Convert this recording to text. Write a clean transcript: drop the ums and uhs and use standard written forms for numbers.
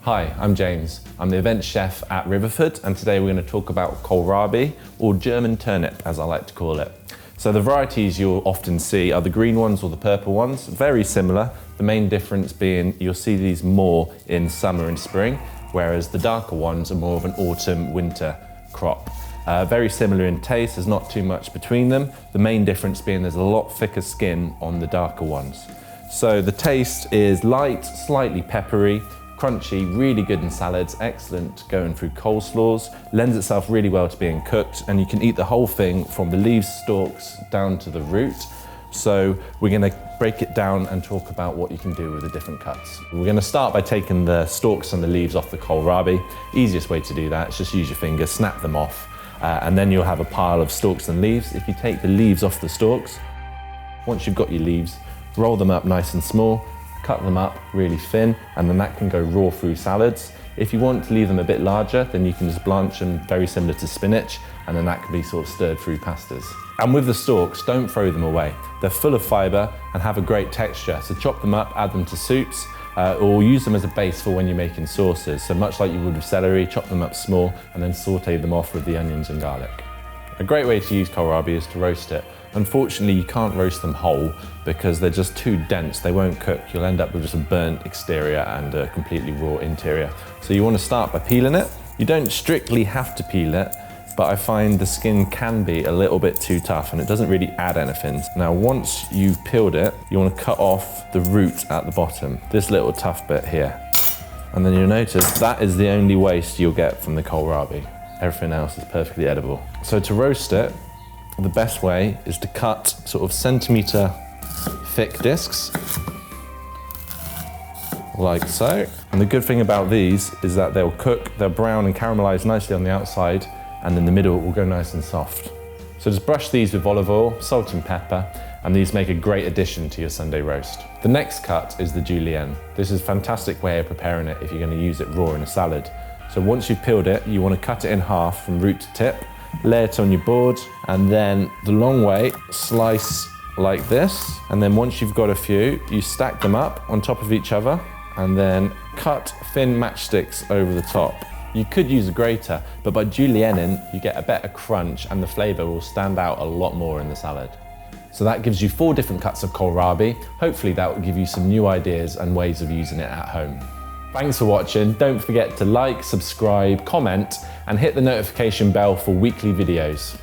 Hi, I'm James. I'm the event chef at Riverford, and today we're going to talk about Kohlrabi, or German turnip as I like to call it. So the varieties you'll often see are the green ones or the purple ones, very similar. The main difference being you'll see these more in summer and spring, whereas the darker ones are more of an autumn-winter crop. Very similar in taste, there's not too much between them. The main difference being there's a lot thicker skin on the darker ones. So the taste is light, slightly peppery, crunchy, really good in salads, excellent going through coleslaws, lends itself really well to being cooked, and you can eat the whole thing from the leaves, stalks, down to the root. So we're gonna break it down and talk about what you can do with the different cuts. We're gonna start by taking the stalks and the leaves off the kohlrabi. Easiest way to do that is just use your fingers, snap them off, and then you'll have a pile of stalks and leaves. If you take the leaves off the stalks, once you've got your leaves, roll them up nice and small, cut them up really thin, and then that can go raw through salads. If you want to leave them a bit larger, then you can just blanch them, very similar to spinach, and then that can be sort of stirred through pastas. And with the stalks, don't throw them away. They're full of fiber and have a great texture, so chop them up, add them to soups, or use them as a base for when you're making sauces. So much like you would with celery, chop them up small and then saute them off with the onions and garlic. A great way to use kohlrabi is to roast it. Unfortunately, you can't roast them whole because they're just too dense, they won't cook. You'll end up with just a burnt exterior and a completely raw interior. So you want to start by peeling it. You don't strictly have to peel it, but I find the skin can be a little bit too tough and it doesn't really add anything. Now, once you've peeled it, you want to cut off the root at the bottom, this little tough bit here. And then you'll notice that is the only waste you'll get from the kohlrabi. Everything else is perfectly edible. So to roast it, the best way is to cut sort of centimetre thick discs, like so. And the good thing about these is that they'll cook, they'll brown and caramelise nicely on the outside, and in the middle it will go nice and soft. So just brush these with olive oil, salt and pepper, and these make a great addition to your Sunday roast. The next cut is the Julienne. This is a fantastic way of preparing it if you're going to use it raw in a salad. So once you've peeled it, you want to cut it in half from root to tip, lay it on your board, and then the long way, slice like this. And then once you've got a few, you stack them up on top of each other and then cut thin matchsticks over the top. You could use a grater, but by julienning, you get a better crunch and the flavor will stand out a lot more in the salad. So that gives you 4 different cuts of kohlrabi. Hopefully that will give you some new ideas and ways of using it at home. Thanks for watching. Don't forget to like, subscribe, comment, and hit the notification bell for weekly videos.